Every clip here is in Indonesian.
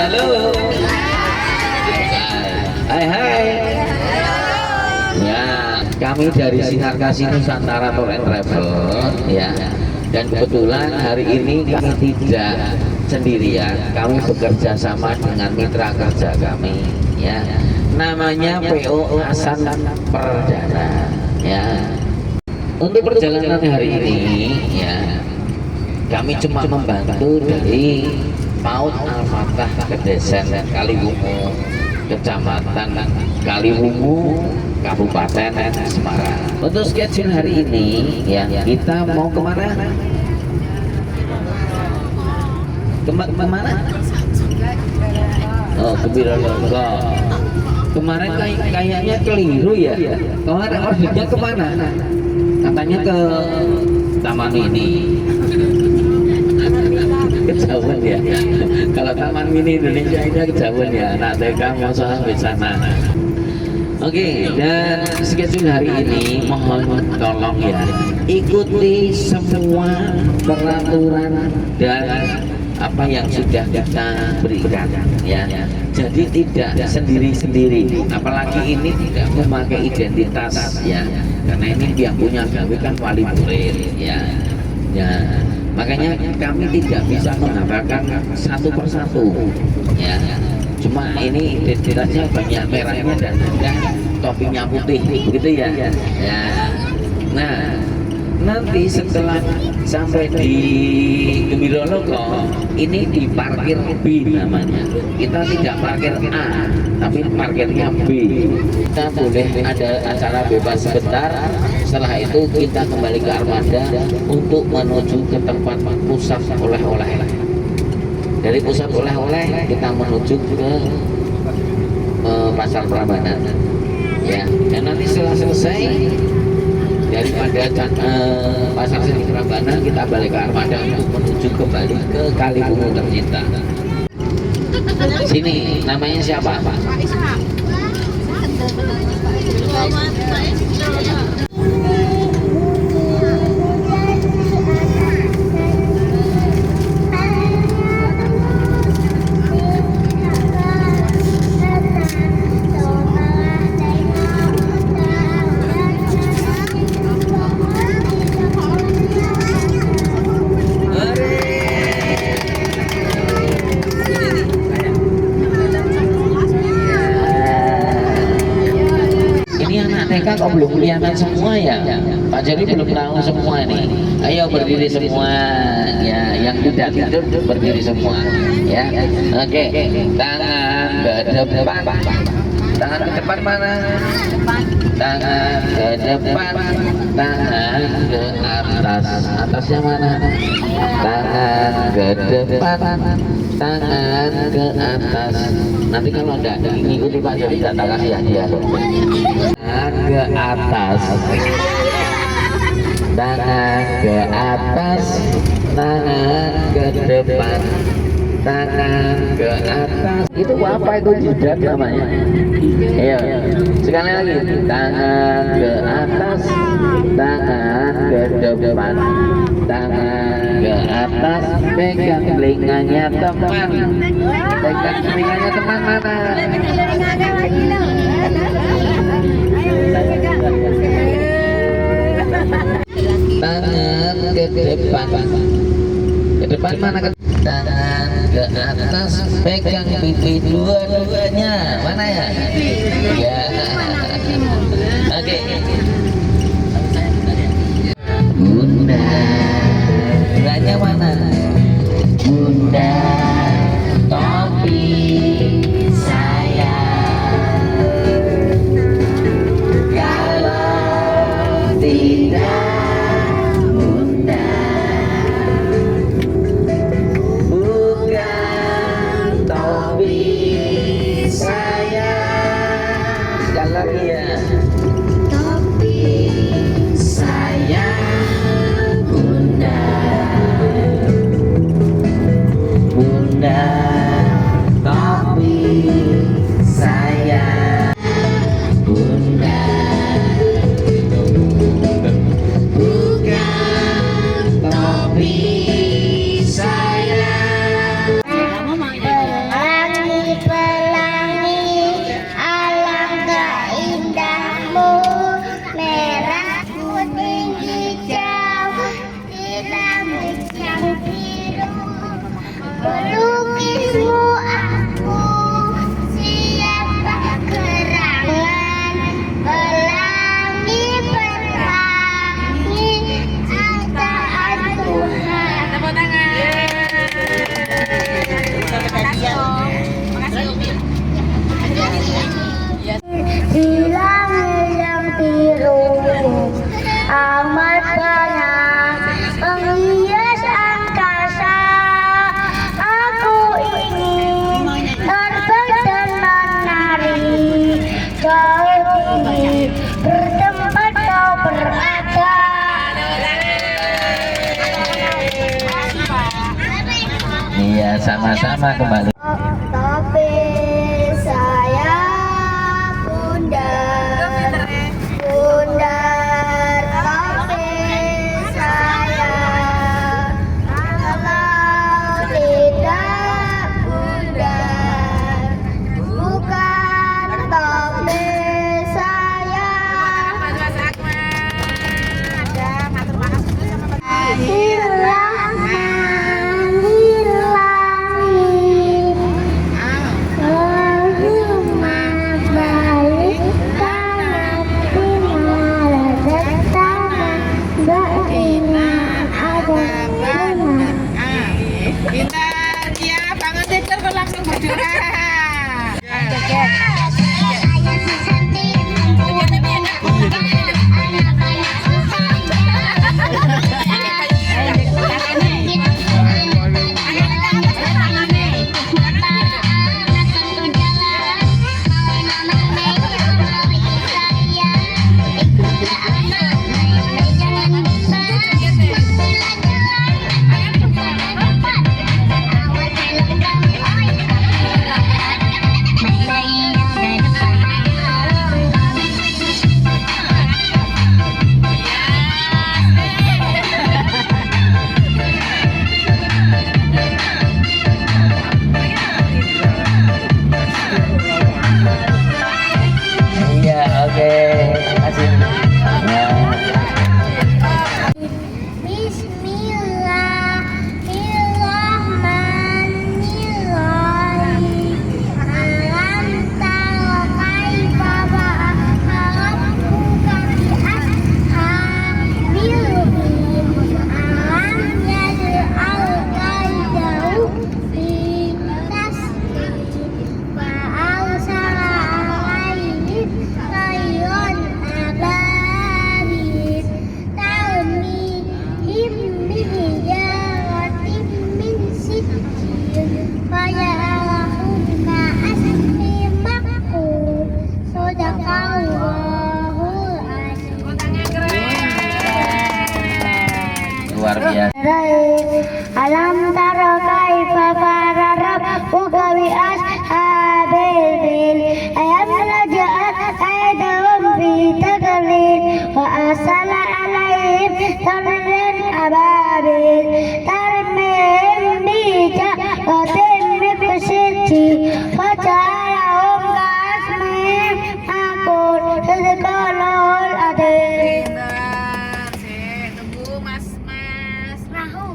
halo. Hai hai. Ya, kami dari Sinar Kasih Nusantara Tour and Travel ya. Dan kebetulan hari ini kami tidak sendirian, kami bekerja sama dengan mitra kerja kami ya. Namanya PO Hasan Perdana ya. Untuk perjalanan hari ini ya, kami cuma membantu dari PAUD Al-Fatah ke Desa Kaliwungu, Kecamatan Kaliwungu, Kabupaten Semarang. Untuk schedule hari ini ya, kita mau kemana? Kemana? Oh, ke Birologo. Kemarin kayaknya keliru ya. Kemarin ordernya kemana? Katanya ke Taman Mini. Kejauhan ya. Kalau Taman Mini Indonesia ini kejauhan ya. Anak TK mau sampai sana. Oke, dan schedule hari ini mohon tolong ya, ikuti semua peraturan dan apa yang sudah kita berikan ya. Jadi tidak sendiri-sendiri, apalagi ini tidak memakai identitas ya, karena ini yang punya gawe kan wali murid ya. Ya, makanya kami tidak bisa menghafalkan satu persatu ya. Cuma ini identitasnya banyak merahnya dan juga topinya putih begitu ya. Ya. Nah, nanti setelah sampai di Gembirologo ini di parkir B namanya. Kita tidak parkir A, tapi parkirnya B. Kita boleh ada acara bebas sebentar. Setelah itu kita kembali ke armada untuk menuju ke tempat pusat oleh-oleh. Dari pusat oleh-oleh kita menuju ke Pasar Prambanan ya. Dan nanti setelah selesai daripada Pasar Seni Prambanan, kita balik ke armada untuk menuju kembali ke Kaliwungu tercinta. Sini namanya siapa? Pak Ishak. Kok belum kelihatan semua ya? Pak Jerry belum tahu semua nih. Ayo berdiri semua ya, yang tidak tidur berdiri semua ya. Oke, tangan ke depan. Tangan ke depan mana? Tangan ke depan. Tangan ke atas. Atasnya mana? Tangan ke depan. Tangan ke atas. Nanti kalau enggak ngikuti Pak Jerry tak kasih hadiah loh. Tangan ke atas, tangan ke atas, tangan ke depan, tangan ke atas. Itu apa itu jidat namanya? Ayo, sekali lagi. Tangan ke atas, tangan ke depan, tangan ke atas. Pegang telinganya teman. Pegang telinganya teman mana? Tangan ke depan. Ke depan mana? Tangan ke atas, pegang pipi dua-duanya. Mana ya? Ya. Oke. Bunda. Bundanya mana? Bunda. Topi saya. Kalau tidak lagi ya. Topi Iya, sama-sama kembali. Tapi saya bundar, bundar tapi saya kalau tidak bundar bukan tapi saya hilang Pintar, ya, bangun tidur kok langsung berdoa. Iya, oke. Kasih. Ya. Bismillahirrahmanirrahim. Alam tara kaifa fa'ala rabbuka bi'ashabil fil. Alam yaj'al kaidahu fi tasdid wa arsala 'alaihim tayran ababil tarmihim bihijaratin min sijil faja'alahum ka'asfin ma'kul. Shadaqallahul azim. Luar biasa. Alam tara kaifa fa'ala rabbuka bi ashabil fil. Alam naj'al kaidahum fi tadlil wa arsala 'alaihim tayran ababil tarmihim bijaratin min sijil faja'alahum ka'asfin ma'kul. Shadaqallahul azim. Pintar, sih, tunggu mas. Rahu.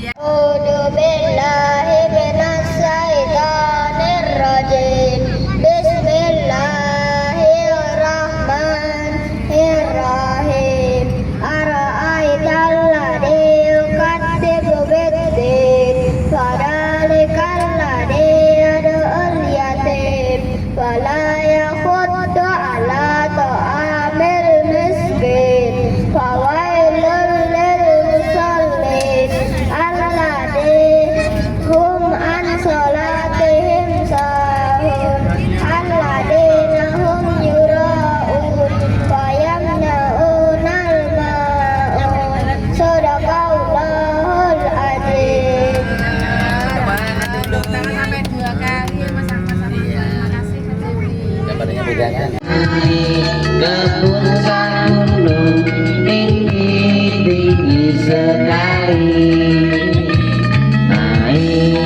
Ya. A'udzu billahi minas syaitonir rajim. Bismillahirrahmanirrahim. Ara'aital ladzi yukadzibu bid-din fadzalikal ladzi yad'ul yatim wa la yakhuddu 'ala ta'amil miskin. Fawailul lil musallin alladzina hum an salatihim sahun alladzina hum yura'un wa yamna'unal ma'un. Shadaqallahul azim. Tepuk tangan sampai 2 kali sama-sama. Terima kasih. Gambarnya beda kan? Kebun gunung tinggi sekali, naik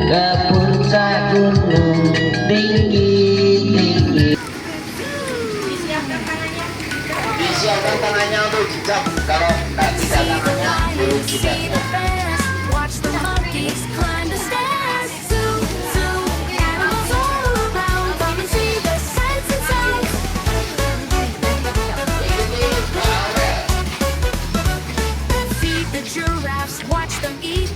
ke puncak gunung tinggi. Disiapkan tangannya untuk jejak, kalau tidak tangannya belum jejak. Watch the monkeys climb the stairs. Zoo, zoo, animals all around. Come and see the sights and sounds. Feed the giraffes, watch them eat.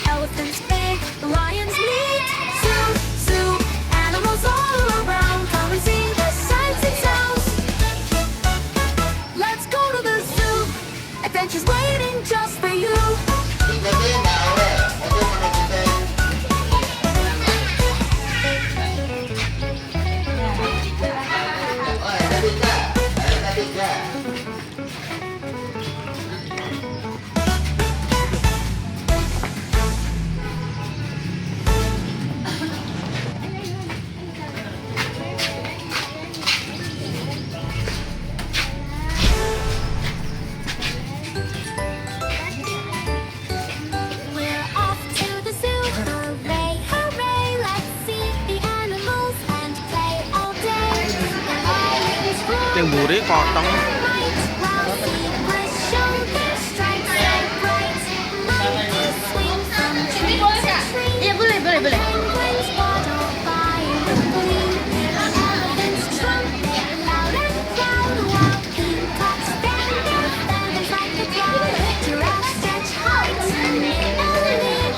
Elephants beg, the lions meet. Zoo, zoo, animals all around. Come and see the sights and sounds. Let's go to the zoo. Adventures waiting just for you. duri kotong. Iya boleh.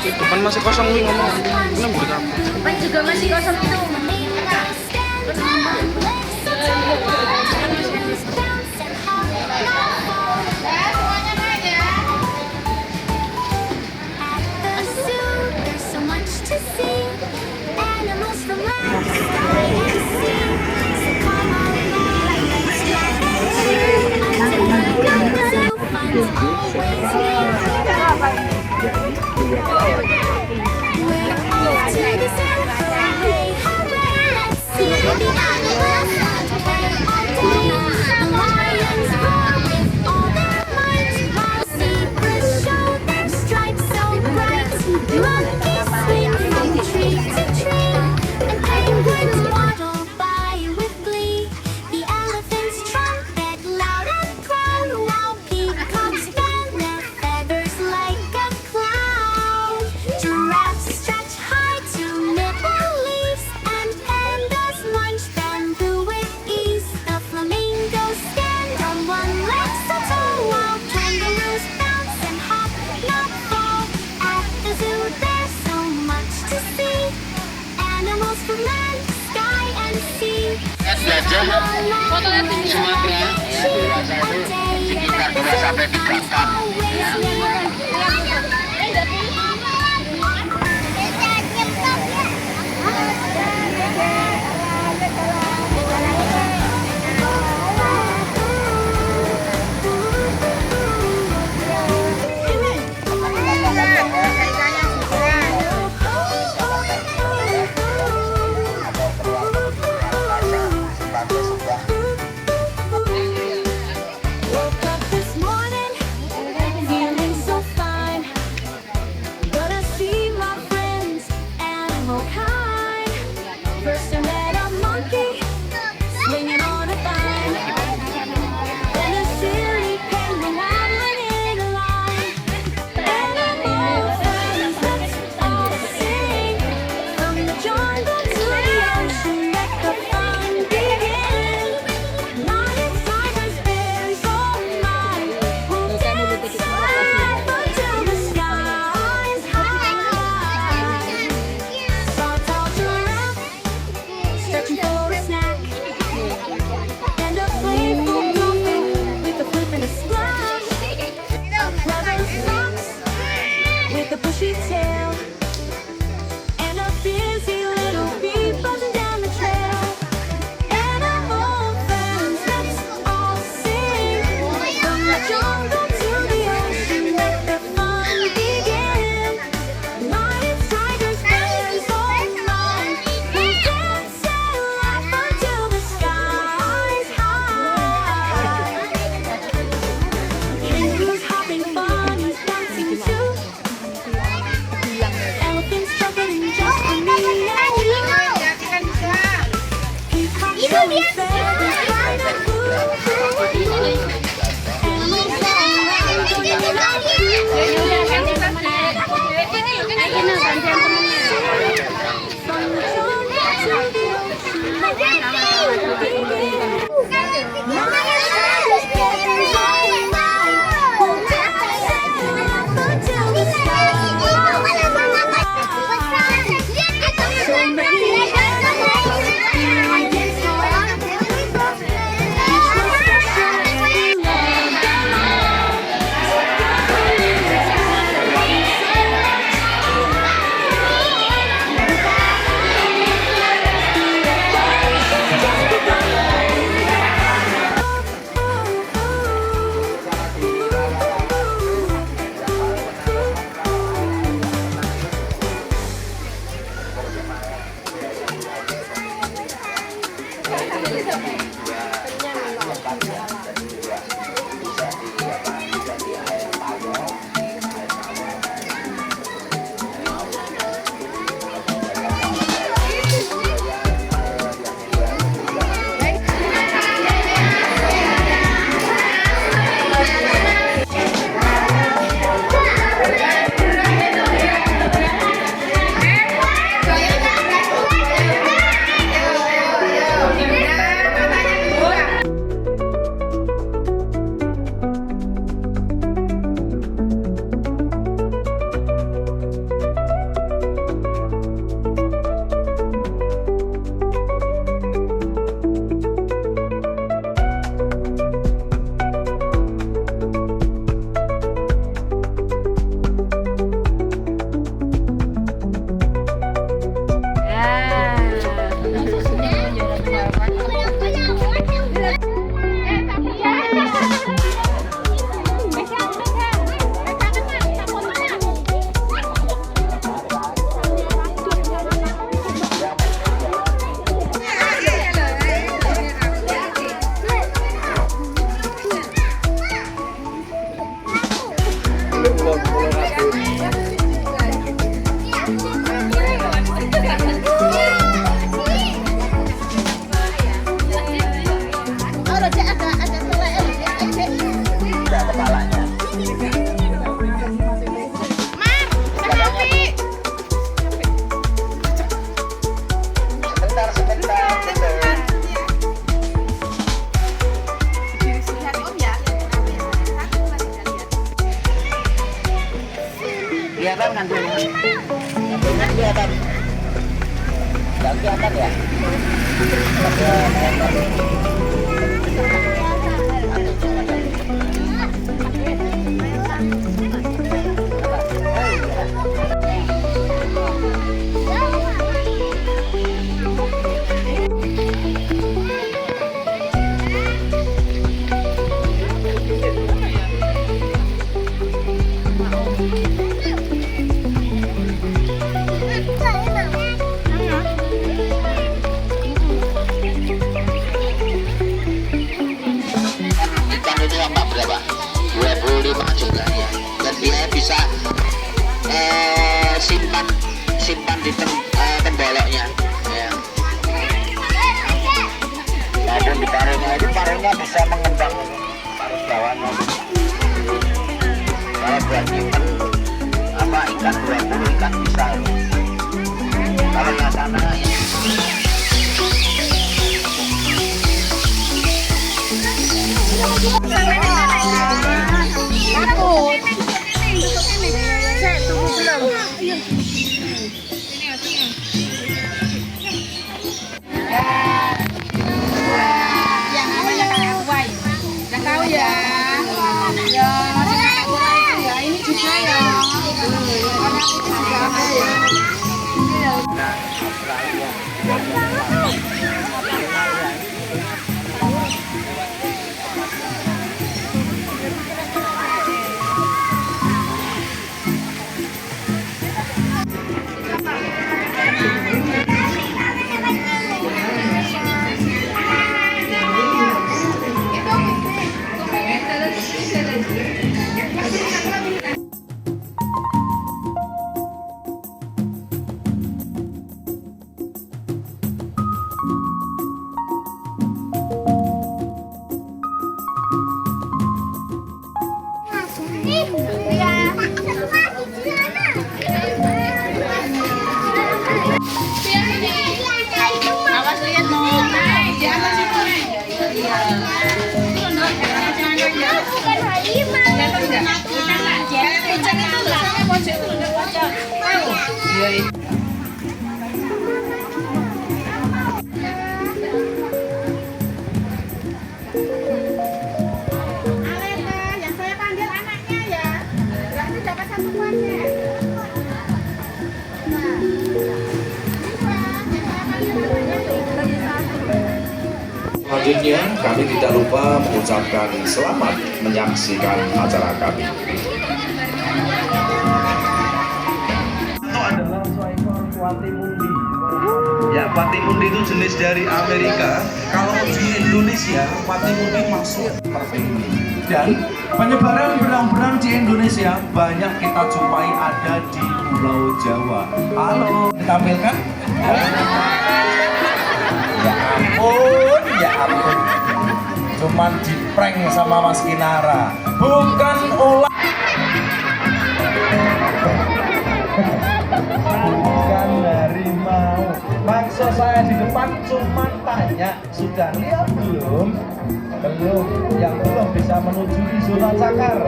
Depan masih kosong nih ngomong. Ini beli kamu. Depan juga masih kosong itu. Sumatera ya, dewasa itu sekitar 2 sampai 3 ton. Woke up this morning, feeling Kelihatan ngantunya? Ngantunya kelihatan? Nggak kelihatan ya? Itu yang berapa? 25 juga ya. Dan dia bisa simpan di temboloknya ya. Maupun di parungnya, itu parungnya bisa mengembang parung bawahnya. Kalau buat simpan apa ikan 20 ikan bisa. Kalau nggak sana ya. Awas lihat dong. Jangan situ. Bukan harimau. Kucing itu lah. Pojok itu udah pojok. Tahu? Iya. Yang saya panggil anaknya ya. Berarti dapat satu kuahnya. Selanjutnya, kami tidak lupa mengucapkan selamat menyaksikan acara kami. Itu adalah seekor Watimundi. Ya, Watimundi itu jenis dari Amerika. Kalau di Indonesia, Watimundi masuk seperti ini. Dan penyebaran benang-benang di Indonesia banyak kita jumpai ada di Pulau Jawa. Halo, ditampilkan? Ya ampun, cuman di-prank sama Mas Kinara, bukan olah. Bukan harimau. Maksud saya di depan cuman tanya, sudah lihat belum? Belum, yang belum bisa menuju di zona cakar.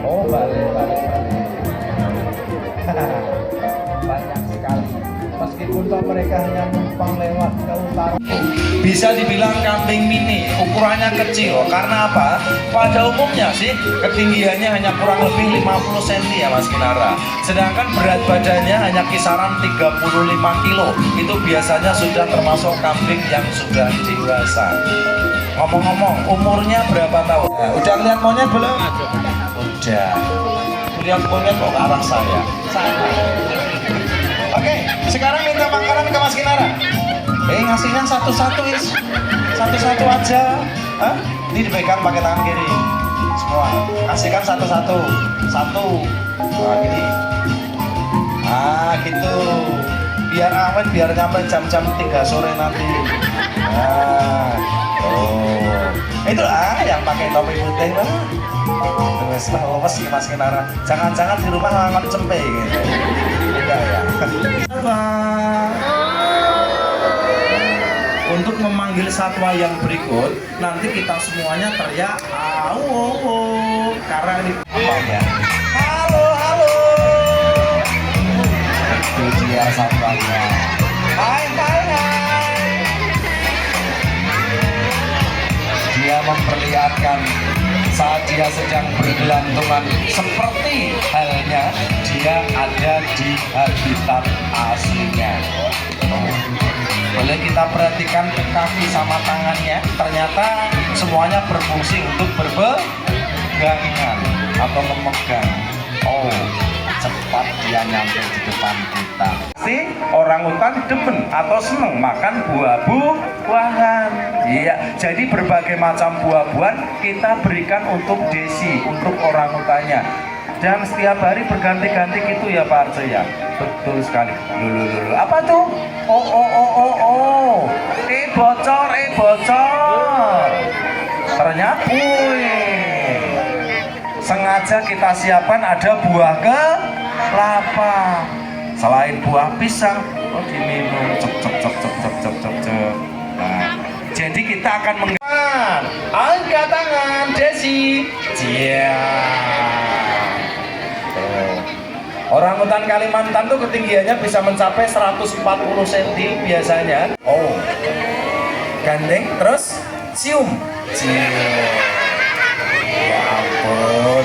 Oh, balik. Banyak sekali. Meskipun mereka hanya numpang lewat ke utara. Bisa dibilang kambing mini, ukurannya kecil. Karena apa? Pada umumnya sih ketinggiannya hanya kurang lebih 50 cm ya Mas Kinara. Sedangkan berat badannya hanya kisaran 35 kilo. Itu biasanya sudah termasuk kambing yang sudah dewasa. Ngomong-ngomong, umurnya berapa tahun? Nah, udah lihat monyet belum? Udah. Lihat monyet kok ke arah saya. Oke, sekarang minta makanan ke Mas Kinara. Ngasihnya satu-satu is. Satu-satu aja. Hah? Ini dipegang pakai tangan kiri. Semua. kasihkan satu-satu. Satu. Nah, gini. Ah, gitu. Biar awet, biar nyampe jam-jam 3 sore nanti. Nah, oh. Itulah yang pakai topi putih lah. Terus lah, lemes ke Mas Kinara. Jangan-jangan di rumah ngangon cempe gitu. Enggak ya. Untuk memanggil satwa yang berikut, nanti kita semuanya teriak au, karena ini apa ya? Halo, halo. Itu dia satwanya. Hai, hai, hai. Dia memperlihatkan saat dia sedang bergelantungan seperti halnya dia ada di habitat aslinya. Boleh kita perhatikan kaki sama tangannya, ternyata semuanya berfungsi untuk berpegangan atau memegang. Oh, cepat dia nyampe di depan kita. Si orangutan demen atau seneng makan buah-buahan. Iya, jadi berbagai macam buah-buahan kita berikan untuk Desi, untuk orangutannya. Dan setiap hari berganti-ganti gitu ya Pak Arce ya. Betul sekali. Lulu. Apa tuh? Oh. Bocor. Ternyata, sengaja kita siapkan ada buah kelapa. Selain buah pisang, oh diminum cep. Nah, jadi kita akan angkat tangan Desi. Orangutan Kalimantan tuh ketinggiannya bisa mencapai 140 cm biasanya. Oh, gandeng, terus cium. Ya ampun.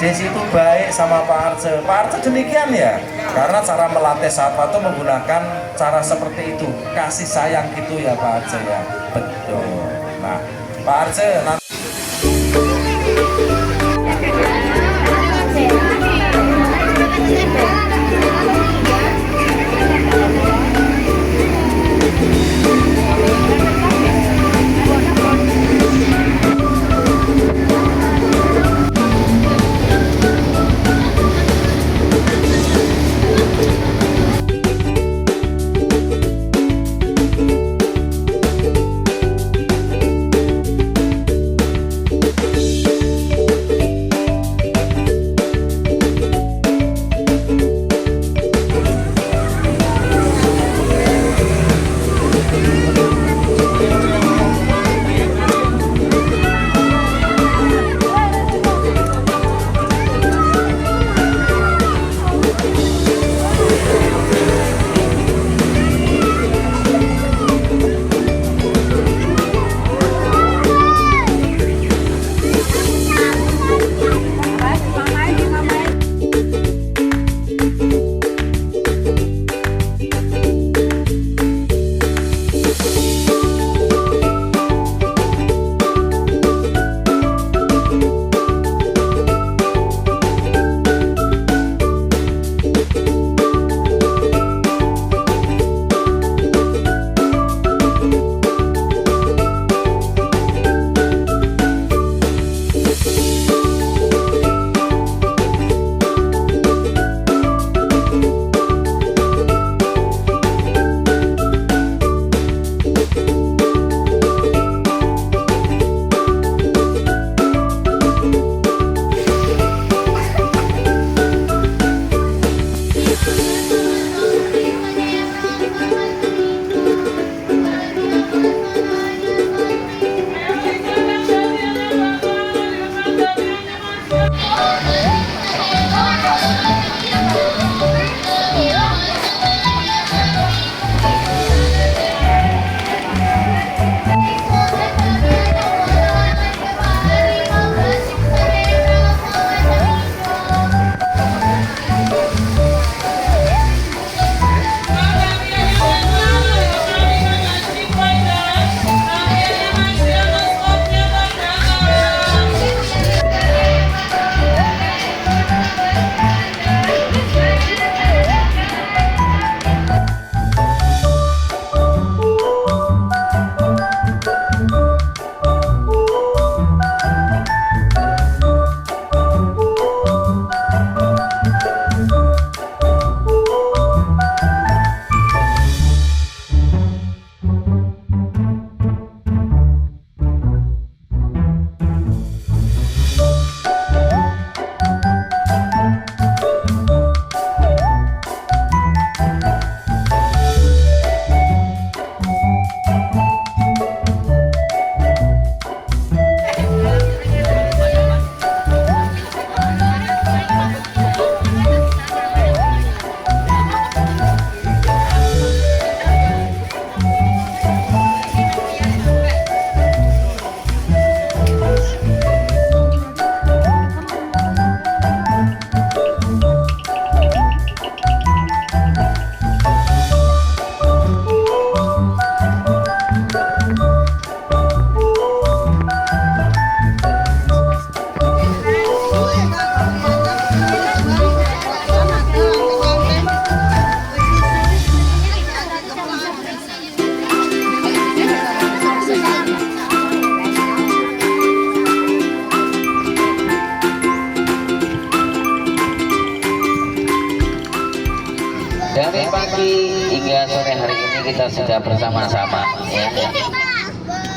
Desi itu baik sama Pak Arce. Pak Arce demikian ya, karena cara melatih satwa itu menggunakan cara seperti itu, kasih sayang gitu ya Pak Arce ya. Betul. Nah, Pak Arce nanti hingga sore hari ini kita sudah bersama-sama ya.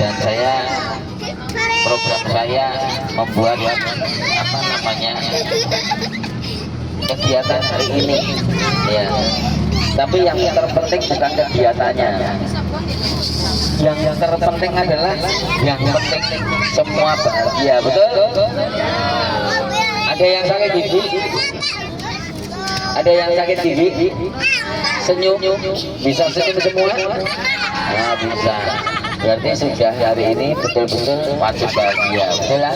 Dan program saya membuat apa namanya kegiatan hari ini ya. Tapi yang terpenting bukan kegiatannya. Yang terpenting adalah yang penting semua bahagia, betul? Ada yang sakit gigi? Ada yang sakit gigi? Senyum? Bisa senyum semua? Nah, bisa. Berarti sudah hari ini betul-betul wajib bahagia, betul lah?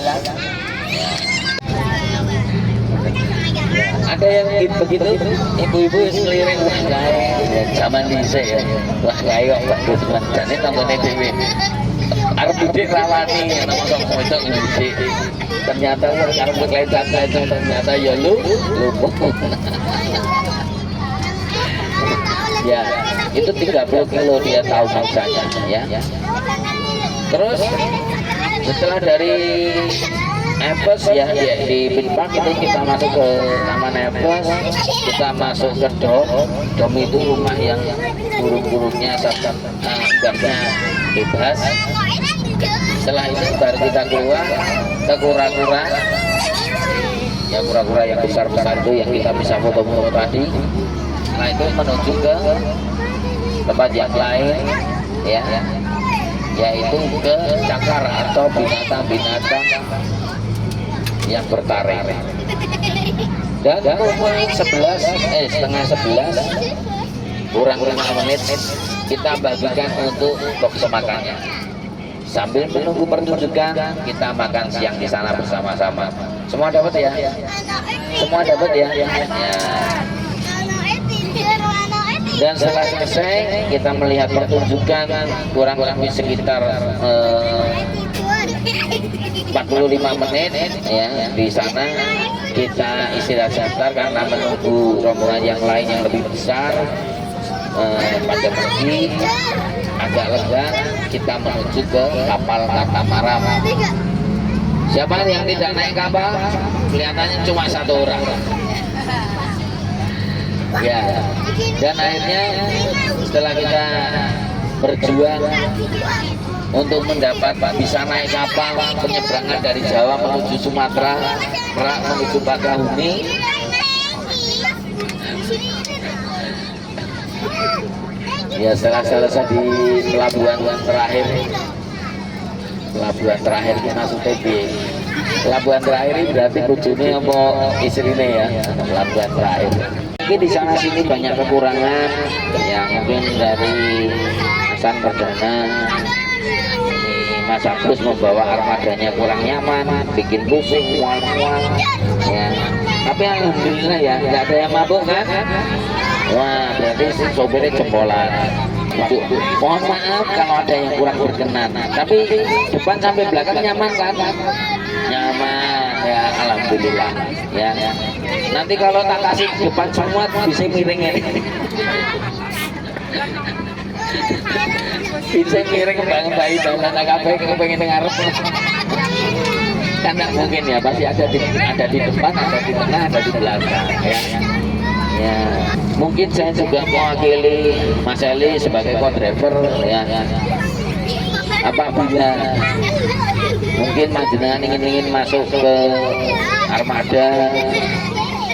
Ada yang begitu, ibu-ibu seliring wah kayak zaman dhisik ya. Wah kayak bagus banget. Jane tanggane dhewe. Arep didik rawani ana mosok wedok didik. Ternyata arep klecet-klecet ternyata ya lupa. Ya, itu 30 kilo dia tahu maksanya ya. Terus setelah dari Epes ya di Pinpark itu kita masuk ke Taman Epes, kita masuk ke Dom itu rumah yang burung-burungnya enggaknya bebas. Setelah itu baru kita keluar ke kura-kura, ya kura-kura yang besar-besar itu yang kita bisa foto-foto tadi. Setelah itu menuju ke tempat yang lain ya, yaitu ke cakar atau binatang-binatang yang bertaring. Dan pukul setengah 11 kurang 5 menit kita bagikan untuk box makannya. Sambil menunggu pertunjukan kita makan siang di sana bersama-sama. Semua dapat ya? Semua dapat ya? Ya. Dan setelah selesai kita melihat pertunjukan kurang lebih sekitar 45 menit ya. Di sana kita istirahat sebentar karena menunggu rombongan yang lain yang lebih besar pada pergi. Agak lega kita menuju ke kapal katamaran. Siapa yang tidak naik kapal? Kelihatannya cuma satu orang ya. Dan akhirnya setelah kita berjuang untuk mendapat bisa naik kapal penyeberangan dari Jawa menuju Sumatera, Merak menuju Bakahuni, ya setelah selesai di pelabuhan terakhir kita masuk TB. Pelabuhan terakhir ini berarti bojone apa istrine ya, pelabuhan terakhir. Mungkin di sana sini banyak kekurangan ya, mungkin dari Hasan Perdana Mas Agus membawa armadanya kurang nyaman, bikin pusing, mual-mual ya. Tapi alhamdulillah ya, nggak ada yang mabuk kan? Wah, berarti sopirnya jempolan. Mohon maaf kalau ada yang kurang berkenan, tapi depan sampai belakang nyaman kan? Nyaman ya, alhamdulillah ya. Nanti kalau tak kasih depan semua bisa miring ini. Bisa miring kembang-kembang dan kafe kepengen ngarep. Kan nggak mungkin ya, pasti ada di depan, ada di tengah, ada di belakang ya. Ya, mungkin saya juga mewakili Mas Eli sebagai co-driver ya. Apabila mungkin panjenengan ingin masuk ke armada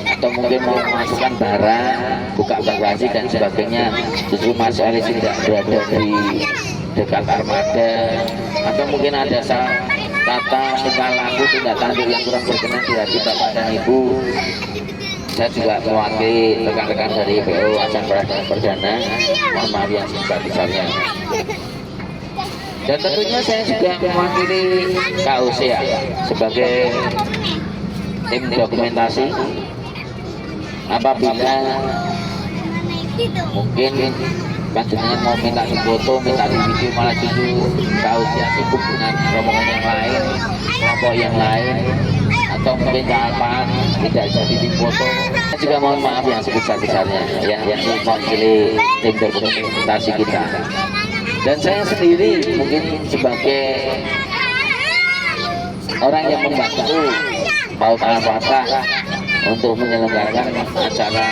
atau mungkin mau memasukkan barang, buka bagasi dan sebagainya, justru Mas Eli tidak berada di dekat armada, atau mungkin ada tata tingkah laku tindak tanduk yang kurang berkenan di hati Bapak dan Ibu, saya juga mewakili rekan-rekan dari PO Hasan Perdana, mohon maaf yang sebesar-besarnya. Dan tentunya saya juga mewakili KUC ya, sebagai tim dokumentasi. Apabila mungkin panjenengan mau minta di foto, minta di video, malah justru KUC sibuk dengan rombongan yang lain, kelompok yang lain, atau mungkin kealpaan tidak jadi di foto, saya juga mohon maaf yang sebesar-besarnya ya, yang mewakili tim dokumentasi kita. Dan saya sendiri mungkin sebagai orang yang membantu Paut Al-Fatah untuk menyelenggarakan acara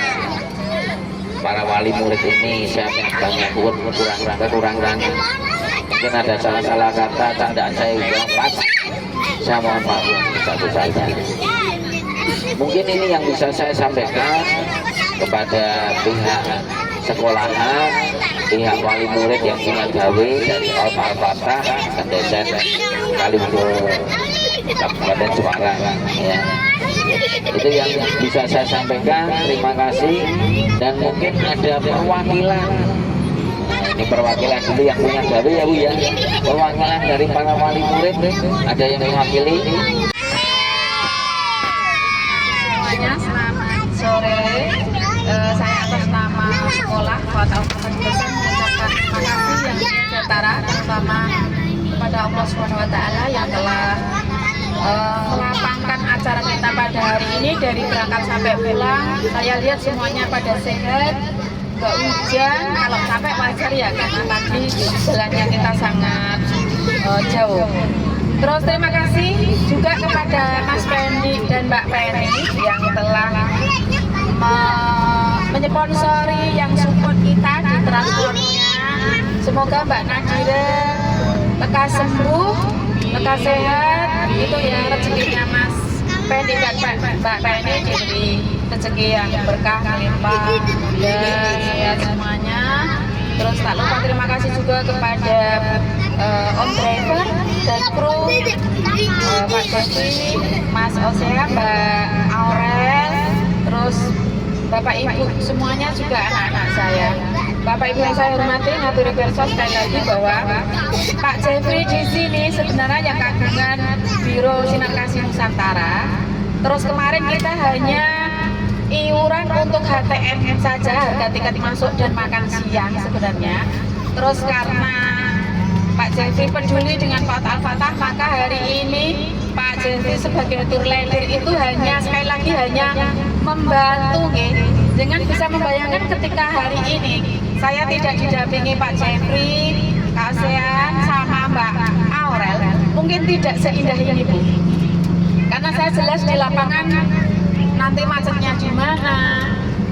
para wali murid ini saya banyak kurang-kurang mungkin ada salah-salah kata tandaan saya udah pas, saya mohon maaf satu saja. Mungkin ini yang bisa saya sampaikan kepada pihak sekolahan, pihak wali murid yang punya gawe dari Al-Fatah dan Desa Kalimantan Kabupaten Semarang ya. Itu yang bisa saya sampaikan. Terima kasih. Dan mungkin ada perwakilan, ini perwakilan dulu yang punya gawe ya Bu ya, perwakilan dari para wali murid ada yang mewakili. Semuanya selamat sore. Saya atas nama sekolah Kota Al-Fatah mengucapkan terima kasih yang sejahtera, terutama kepada Allah SWT yang telah melapangkan acara kita pada hari ini dari berangkat sampai pulang. Saya lihat semuanya pada sehat, nggak hujan. Kalau sampai wajar ya karena tadi jalannya kita sangat jauh. Terus terima kasih juga kepada Mas Pendi dan Mbak Penny yang telah menyponsori, yang support kita di transportnya. Semoga Mbak Nadira lekas sembuh, lekas sehat. Itu ya rezekinya Mas Pendi dan Mbak Penny, diberi rezeki yang berkah, melimpah dan sehat semuanya. Terus tak lupa terima kasih juga kepada Om Driver dan kru, Pak Devi, Mas Osea, Mbak Aurel, terus Bapak Ibu semuanya juga anak-anak saya. Bapak Ibu yang saya hormati, ngaturi perso sekali lagi bahwa Pak Jeffrey di sini sebenarnya yang kagungan Biro Sinar Kasih Nusantara. Terus kemarin kita hanya iuran untuk HTM saja, harga tiket masuk dan makan siang sebenarnya. Terus karena Pak Jeffrey peduli dengan Kota Al-Fatah, maka hari ini Pak Jeffrey sebagai tour leader itu hanya sekali lagi hanya membantu dengan bisa membayangkan ketika hari ini saya tidak didampingi Pak Jeffrey, Kak Sean sama Mbak Aurel, mungkin tidak seindah ini Bu. Karena saya jelas di lapangan nanti macetnya di mana.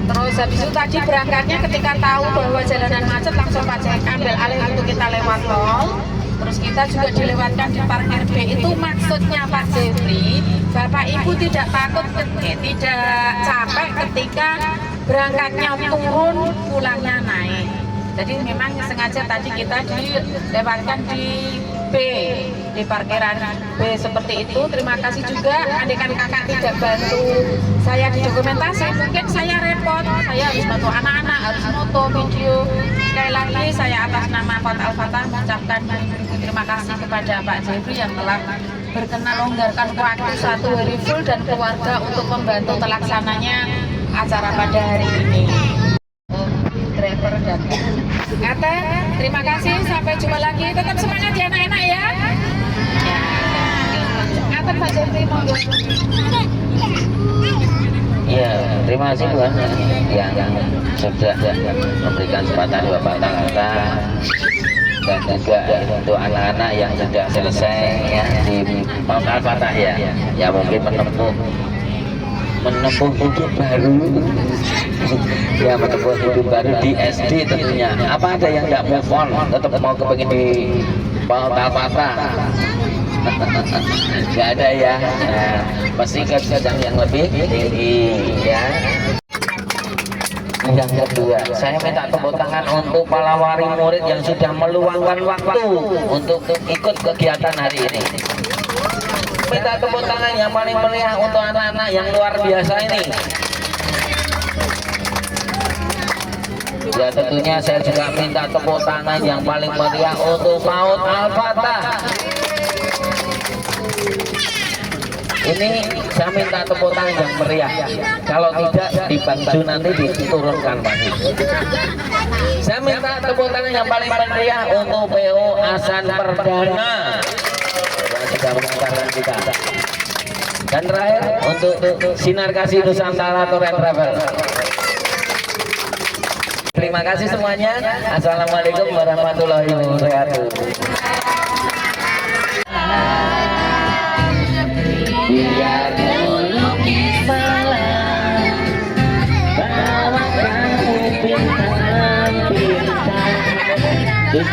Terus habis itu tadi berangkatnya ketika tahu bahwa jalanan macet langsung Pak Jeffrey ambil alih untuk kita lewat tol. Terus kita juga dilewatkan di parkir B. Itu maksudnya Pak Jeffrey, Bapak Ibu tidak takut, tidak capek ketika berangkatnya turun, pulangnya naik. Jadi memang sengaja tadi kita dilewatkan di B, di parkiran B seperti itu. Terima kasih juga, andaikan kakak tidak bantu saya di dokumentasi, mungkin saya repot, saya harus bantu anak-anak, harus foto, video. Sekali lagi saya atas nama Kota Al-Fatah mengucapkan terima kasih kepada Pak Jeffrey yang telah berkenan longgarkan waktu 1 hari full dan keluarga untuk membantu terlaksananya acara pada hari ini. Driver dan Kata, terima kasih, sampai jumpa lagi. Tetap semangat ya anak-anak ya. Kata Pak Jeffrey monggo. Ya, terima kasih Bu yang sudah memberikan kesempatan Bapak Kata dan juga untuk anak-anak yang sudah selesai ya di Al-Fatah ya mungkin menempuh hidup baru ya, menempuh hidup baru di SD tentunya. Apa ada yang nggak move on, tetap mau kepengin di Al-Fatah? Nggak ada ya, pasti ke jenjang yang lebih tinggi ya. Yang kedua, saya minta tepuk tangan untuk para wali murid yang sudah meluangkan waktu untuk ikut kegiatan hari ini. Minta tepuk tangan yang paling meriah untuk anak-anak yang luar biasa ini. Ya tentunya saya juga minta tepuk tangan yang paling meriah untuk PAUD Al-Fatah. Ini saya minta tepuk tangan yang meriah. Kalau tidak dibantu nanti diturunkan lagi. Saya minta tepuk tangan yang paling meriah untuk PO Hasan Perdana yang sudah mengantarkan kita. Dan terakhir untuk Sinar Kasih Nusantara Tour and Travel. Terima kasih semuanya. Assalamualaikum warahmatullahi wabarakatuh. Biar melukis malam, bawakan kuping Terus